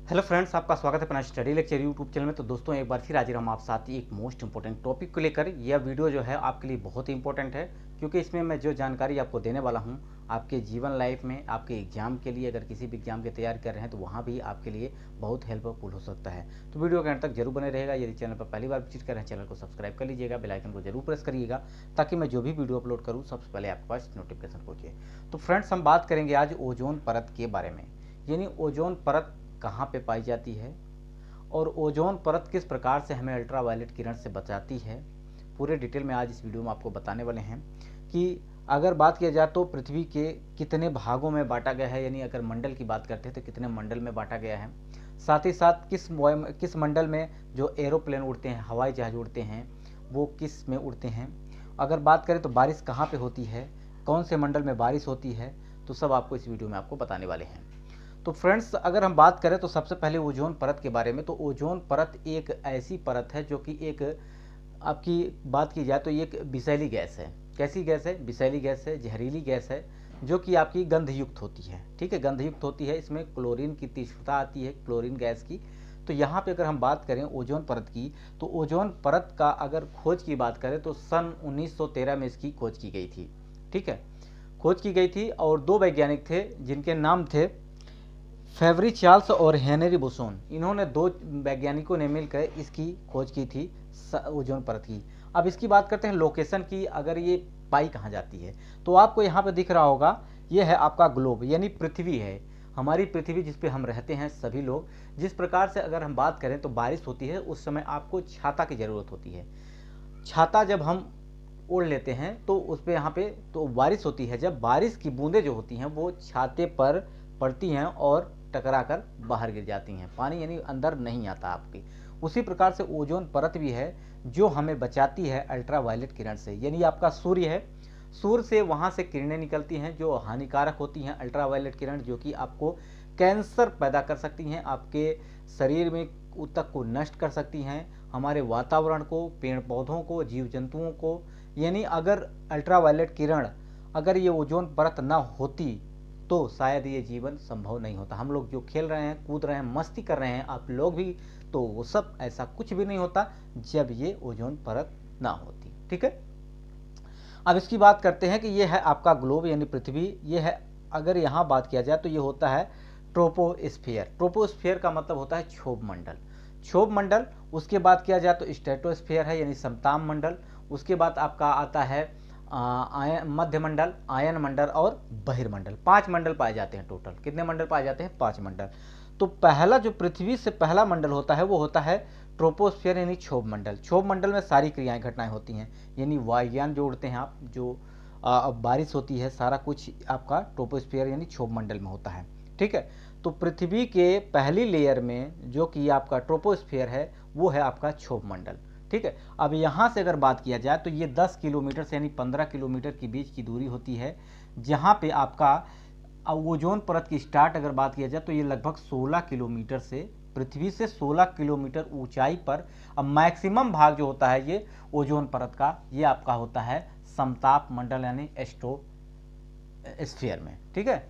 Hello friends, आपका स्वागत है अपना स्टडी लेक्चर यूट्यूब चैनल में। तो दोस्तों, एक बार फिर हाजिर हम आप साथ ही एक मोस्ट इंपॉर्टेंट टॉपिक को लेकर। यह वीडियो जो है आपके लिए बहुत ही इंपॉर्टेंट है, क्योंकि इसमें मैं जो जानकारी आपको देने वाला हूं, आपके जीवन लाइफ में, आपके एग्जाम के लिए, अगर किसी भी एग्जाम की तैयारी कर रहे हैं तो वहाँ भी आपके लिए बहुत हेल्पफुल हो सकता है। तो वीडियो के अंत तक जरूर बने रहेगा। यदि चैनल पर पहली बार विजिट कर रहे हैं, चैनल को सब्सक्राइब कर लीजिएगा, बेल आइकन को जरूर प्रेस करिएगा, ताकि मैं जो भी वीडियो अपलोड करूँ सबसे पहले आपके पास नोटिफिकेशन पहुँचे। तो फ्रेंड्स, हम बात करेंगे आज ओजोन परत के बारे में, यानी ओजोन परत कहाँ पे पाई जाती है और ओजोन परत किस प्रकार से हमें अल्ट्रावायलेट किरण से बचाती है। पूरे डिटेल में आज इस वीडियो में आपको बताने वाले हैं कि अगर बात किया जाए तो पृथ्वी के कितने भागों में बांटा गया है, यानी अगर मंडल की बात करते हैं तो कितने मंडल में बांटा गया है। साथ ही साथ किस मंडल में जो एरोप्लेन उड़ते हैं, हवाई जहाज उड़ते हैं, वो किस में उड़ते हैं। अगर बात करें तो बारिश कहाँ पे होती है, कौन से मंडल में बारिश होती है, तो सब आपको इस वीडियो में आपको बताने वाले हैं। तो फ्रेंड्स, अगर हम बात करें तो सबसे पहले ओजोन परत के बारे में। तो ओजोन परत एक ऐसी परत है जो कि एक, आपकी बात की जाए तो ये एक विषैली गैस है। कैसी गैस है? विषैली गैस है, जहरीली गैस है, जो कि आपकी गंधयुक्त होती है। ठीक है, गंधयुक्त होती है। इसमें क्लोरीन की तीव्रता आती है, क्लोरीन गैस की। तो यहाँ पे अगर हम बात करें ओजोन परत की, तो ओजोन परत का अगर खोज की बात करें तो सन 1913 में इसकी खोज की गई थी। ठीक है, खोज की गई थी और दो वैज्ञानिक थे जिनके नाम थे फेवरी चार्ल्स और हेनरी बोसोन। इन्होंने दो वैज्ञानिकों ने मिलकर इसकी खोज की थी, ओजोन परत की। अब इसकी बात करते हैं लोकेशन की। अगर ये पाई कहाँ जाती है, तो आपको यहाँ पे दिख रहा होगा, ये है आपका ग्लोब, यानी पृथ्वी है, हमारी पृथ्वी जिस पे हम रहते हैं सभी लोग। जिस प्रकार से अगर हम बात करें तो बारिश होती है, उस समय आपको छाता की ज़रूरत होती है। छाता जब हम ओढ़ लेते हैं तो उस पर यहाँ पे तो बारिश होती है। जब बारिश की बूंदें जो होती हैं वो छाते पर पड़ती हैं और टकरा कर बाहर गिर जाती हैं, पानी यानी अंदर नहीं आता आपकी। उसी प्रकार से ओजोन परत भी है जो हमें बचाती है अल्ट्रावायलेट किरण से। यानी आपका सूर्य है, सूर्य से वहाँ से किरणें निकलती हैं जो हानिकारक होती हैं, अल्ट्रावायलेट किरण, जो कि आपको कैंसर पैदा कर सकती हैं, आपके शरीर में ऊतक को नष्ट कर सकती हैं, हमारे वातावरण को, पेड़ पौधों को, जीव जंतुओं को। यानी अगर अल्ट्रावायलेट किरण, अगर ये ओजोन परत ना होती तो शायद ये जीवन संभव नहीं होता। हम लोग जो खेल रहे हैं, कूद रहे हैं, मस्ती कर रहे हैं, आप लोग भी, तो वो सब ऐसा कुछ भी नहीं होता जब ये ओजोन परत ना होती। ठीक है, अब इसकी बात करते हैं कि ये है आपका ग्लोब यानी पृथ्वी। ये है, अगर यहाँ बात किया जाए तो ये होता है ट्रोपोस्फियर। ट्रोपोस्फियर का मतलब होता है क्षोभ मंडल, क्षोभ मंडल। उसके बाद किया जाए तो स्ट्रेटोस्फियर है, यानी समताप मंडल। उसके बाद आपका आता है मध्य मंडल, आयन मंडल और बहिर्मंडल। 5 मंडल पाए जाते हैं। टोटल कितने मंडल पाए जाते हैं? 5 मंडल। तो पहला जो पृथ्वी से पहला मंडल होता है वो होता है ट्रोपोस्फियर, यानी क्षोभ मंडल। क्षोभ मंडल में सारी क्रियाएं, घटनाएं होती हैं, यानी वायुयान जो उड़ते हैं आप, जो बारिश होती है, सारा कुछ आपका ट्रोपोस्फियर यानी क्षोभ मंडल में होता है। ठीक है, तो पृथ्वी के पहली लेयर में जो कि आपका ट्रोपोस्फियर है वो है आपका क्षोभ मंडल। ठीक है, अब यहाँ से अगर बात किया जाए तो ये 10 किलोमीटर से यानी 15 किलोमीटर के बीच की दूरी होती है, जहाँ पे आपका ओजोन परत की स्टार्ट अगर बात किया जाए तो ये लगभग 16 किलोमीटर से, पृथ्वी से 16 किलोमीटर ऊंचाई पर। अब मैक्सिमम भाग जो होता है ये ओजोन परत का, ये आपका होता है समताप मंडल यानी स्फीयर में। ठीक है,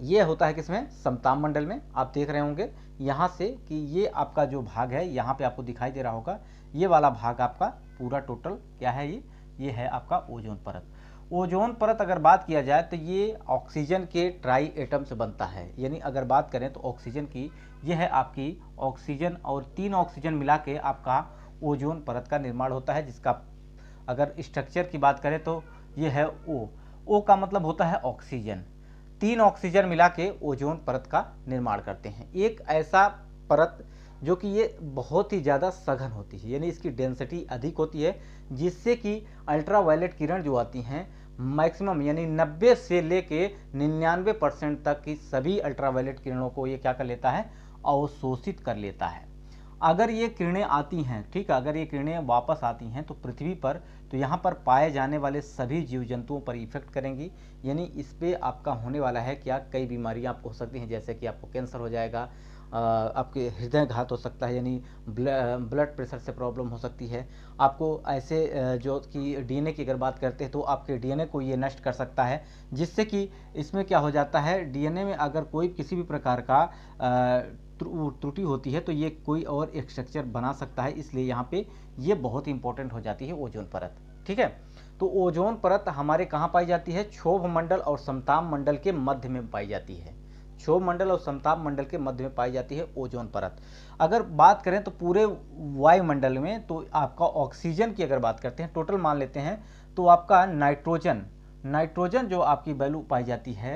ये होता है किसमें? समताप मंडल में। आप देख रहे होंगे यहाँ से कि ये आपका जो भाग है, यहाँ पे आपको दिखाई दे रहा होगा, ये वाला भाग आपका पूरा टोटल क्या है? ये है आपका ओजोन परत। ओजोन परत अगर बात किया जाए तो ये ऑक्सीजन के ट्राई एटम से बनता है। यानी अगर बात करें तो ऑक्सीजन की, ये है आपकी ऑक्सीजन और 3 ऑक्सीजन मिला के आपका ओजोन परत का निर्माण होता है, जिसका अगर स्ट्रक्चर की बात करें तो ये है ओ का मतलब होता है ऑक्सीजन। 3 ऑक्सीजन मिला के ओजोन परत का निर्माण करते हैं। एक ऐसा परत जो कि ये बहुत ही ज़्यादा सघन होती है, यानी इसकी डेंसिटी अधिक होती है, जिससे कि अल्ट्रावायलेट किरण जो आती हैं मैक्सिमम यानी 90 से लेके 99% तक की सभी अल्ट्रावायलेट किरणों को ये क्या कर लेता है? अवशोषित कर लेता है। अगर ये किरणें आती हैं, ठीक है, अगर ये किरणें वापस आती हैं तो पृथ्वी पर, तो यहाँ पर पाए जाने वाले सभी जीव जंतुओं पर इफेक्ट करेंगी। यानी इस पे आपका होने वाला है क्या, कई बीमारियां आपको हो सकती हैं, जैसे कि आपको कैंसर हो जाएगा, आपके हृदय घात हो सकता है, यानी ब्लड प्रेशर से प्रॉब्लम हो सकती है आपको। ऐसे जो कि डीएनए की अगर बात करते हैं तो आपके डीएनए को ये नष्ट कर सकता है, जिससे कि इसमें क्या हो जाता है, डीएनए में अगर कोई किसी भी प्रकार का त्रुटि होती है तो ये कोई और एक स्ट्रक्चर बना सकता है। इसलिए यहाँ पे ये बहुत इंपॉर्टेंट हो जाती है ओजोन परत। ठीक है, तो ओजोन परत हमारे कहाँ पाई जाती है, क्षोभ मंडल और समताप मंडल के मध्य में पाई जाती है। क्षोभ मंडल और समताप मंडल के मध्य में पाई जाती है ओजोन परत। अगर बात करें तो पूरे वायुमंडल में तो आपका ऑक्सीजन की अगर बात करते हैं, टोटल मान लेते हैं, तो आपका नाइट्रोजन जो आपकी वैल्यू पाई जाती है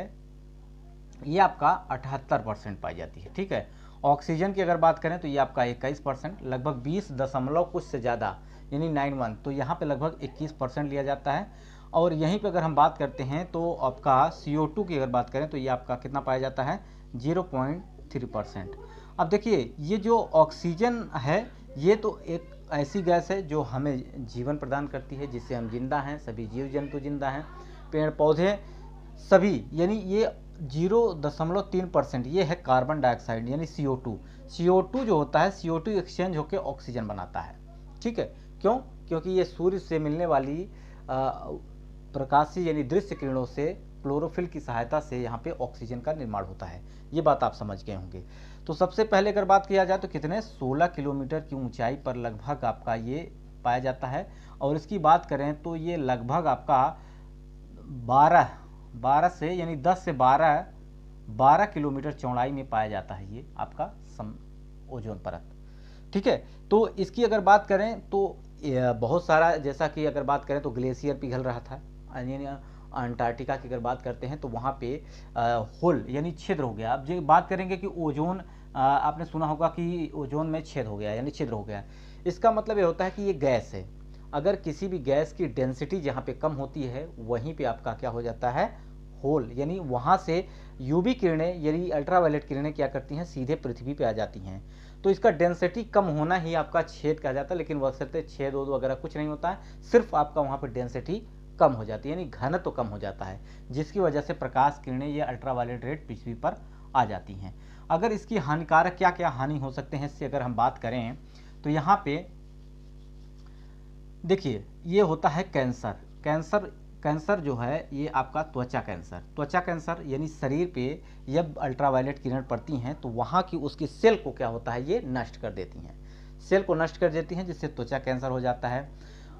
ये आपका 78% पाई जाती है। ठीक है, ऑक्सीजन की अगर बात करें तो ये आपका 21%, लगभग 20 दशमलव कुछ से ज़्यादा यानी 91, तो यहाँ पे लगभग 21% लिया जाता है। और यहीं पे अगर हम बात करते हैं तो आपका CO2 की अगर बात करें तो ये आपका कितना पाया जाता है, 0.3%। अब देखिए ये जो ऑक्सीजन है ये तो एक ऐसी गैस है जो हमें जीवन प्रदान करती है, जिससे हम जिंदा हैं, सभी जीव जंतु जिंदा हैं, पेड़ पौधे सभी, यानी ये 0.3% ये है कार्बन डाइऑक्साइड यानी CO2 जो होता है, CO2 एक्सचेंज होकर ऑक्सीजन बनाता है। ठीक है, क्यों, क्योंकि ये सूर्य से मिलने वाली प्रकाशीय यानी दृश्य किरणों से क्लोरोफिल की सहायता से यहाँ पे ऑक्सीजन का निर्माण होता है। ये बात आप समझ गए होंगे। तो सबसे पहले अगर बात किया जाए तो कितने 16 किलोमीटर की ऊंचाई पर लगभग आपका ये पाया जाता है। और इसकी बात करें तो ये लगभग आपका 12 से यानी 10 से 12 किलोमीटर चौड़ाई में पाया जाता है ये आपका ओजोन परत। ठीक है, तो इसकी अगर बात करें तो बहुत सारा, जैसा कि अगर बात करें तो ग्लेशियर पिघल रहा था, यानी अंटार्कटिका की अगर बात करते हैं तो वहाँ पे होल यानी छिद्र हो गया। अब जो बात करेंगे कि ओजोन, आपने सुना होगा कि ओजोन में छेद हो गया यानी छिद्र हो गया, इसका मतलब ये होता है कि ये गैस है। अगर किसी भी गैस की डेंसिटी जहाँ पे कम होती है वहीं पे आपका क्या हो जाता है, होल, यानी वहाँ से यूवी किरणें यानी अल्ट्रावायलेट किरणें क्या करती हैं, सीधे पृथ्वी पे आ जाती हैं। तो इसका डेंसिटी कम होना ही आपका छेद कहा जाता है, लेकिन वैसे छेद वगैरह कुछ नहीं होता है, सिर्फ आपका वहाँ पर डेंसिटी कम हो जाती है, यानी घनत्व तो कम हो जाता है, जिसकी वजह से प्रकाश किरणें या अल्ट्रावायलेट रेड पृथ्वी पर आ जाती हैं। अगर इसकी हानिकारक क्या क्या हानि हो सकते हैं इससे अगर हम बात करें तो यहाँ पे देखिए ये होता है कैंसर जो है ये आपका त्वचा कैंसर यानी शरीर पे जब अल्ट्रावायलेट किरण पड़ती हैं तो वहाँ की उसकी सेल को क्या होता है, ये नष्ट कर देती हैं, सेल को नष्ट कर देती हैं, जिससे त्वचा कैंसर हो जाता है।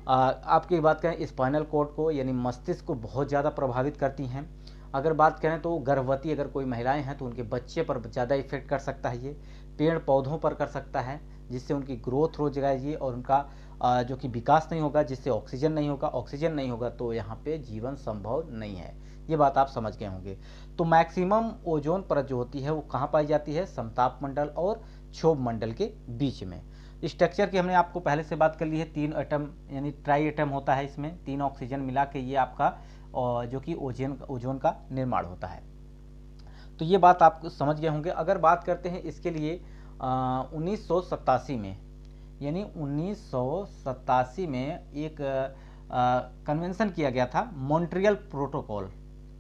आपकी बात करें स्पाइनल कॉर्ड को यानी मस्तिष्क को बहुत ज़्यादा प्रभावित करती हैं। अगर बात करें तो गर्भवती अगर कोई महिलाएं हैं तो उनके बच्चे पर ज़्यादा इफेक्ट कर सकता है, ये पेड़ पौधों पर कर सकता है, जिससे उनकी ग्रोथ रुक जाएगी और उनका जो कि विकास नहीं होगा, जिससे ऑक्सीजन नहीं होगा तो यहाँ पे जीवन संभव नहीं है। ये बात आप समझ गए होंगे। तो मैक्सिमम ओजोन परत जो होती है वो कहाँ पाई जाती है, समताप मंडल और क्षोभ मंडल के बीच में। स्ट्रक्चर की हमने आपको पहले से बात कर ली है, 3 एटम यानी ट्राई एटम होता है, इसमें 3 ऑक्सीजन मिला के ये आपका जो कि ओजोन का निर्माण होता है। तो ये बात आप समझ गए होंगे। अगर बात करते हैं इसके लिए 1987 में यानी 1987 में एक कन्वेंशन किया गया था, मॉन्ट्रियल प्रोटोकॉल,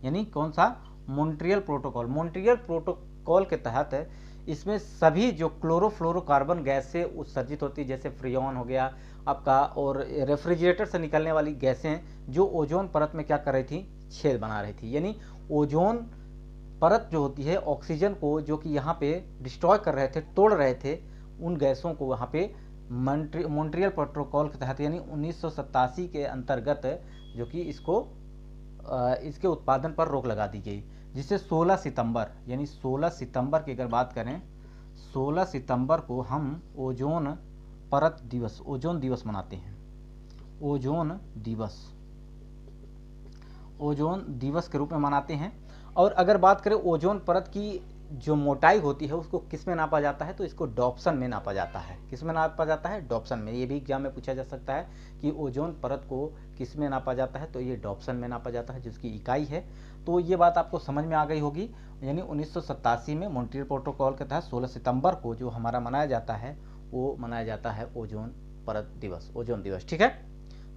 यानी कौन सा, मॉन्ट्रियल प्रोटोकॉल के तहत इसमें सभी जो क्लोरोफ्लोरोकार्बन गैस से उत्सर्जित होती है, जैसे फ्रियोन हो गया आपका और रेफ्रिजरेटर से निकलने वाली गैसें जो ओजोन परत में क्या कर रही थी, छेद बना रही थी, यानी ओजोन परत जो होती है ऑक्सीजन को जो कि यहाँ पे डिस्ट्रॉय कर रहे थे, तोड़ रहे थे, उन गैसों को वहाँ पे मॉन्ट्रियल प्रोटोकॉल के तहत यानी 1987 के अंतर्गत जो कि इसके उत्पादन पर रोक लगा दी गई, जिससे 16 सितंबर यानी 16 सितंबर की अगर बात करें, 16 सितंबर को हम ओजोन दिवस मनाते हैं, ओजोन दिवस के रूप में मनाते हैं। और अगर बात करें ओजोन परत की जो मोटाई होती है उसको किस में नापा जाता है, तो इसको डॉप्सन में नापा जाता है। किस में नापा जाता है, डॉप्सन में। ये भी एग्जाम में पूछा जा सकता है कि ओजोन परत को किस में नापा जाता है, तो ये डॉप्सन में नापा जाता है, जिसकी इकाई है। तो ये बात आपको समझ में आ गई होगी। यानी 1987 में मॉन्ट्रियल प्रोटोकॉल के तहत 16 सितंबर को जो हमारा मनाया जाता है वो मनाया जाता है ओजोन दिवस। ठीक है,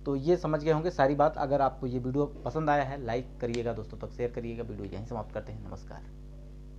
तो ये समझ गए होंगे सारी बात। अगर आपको ये वीडियो पसंद आया है लाइक करिएगा दोस्तों तक शेयर करिएगा। वीडियो यहीं समाप्त करते हैं। नमस्कार।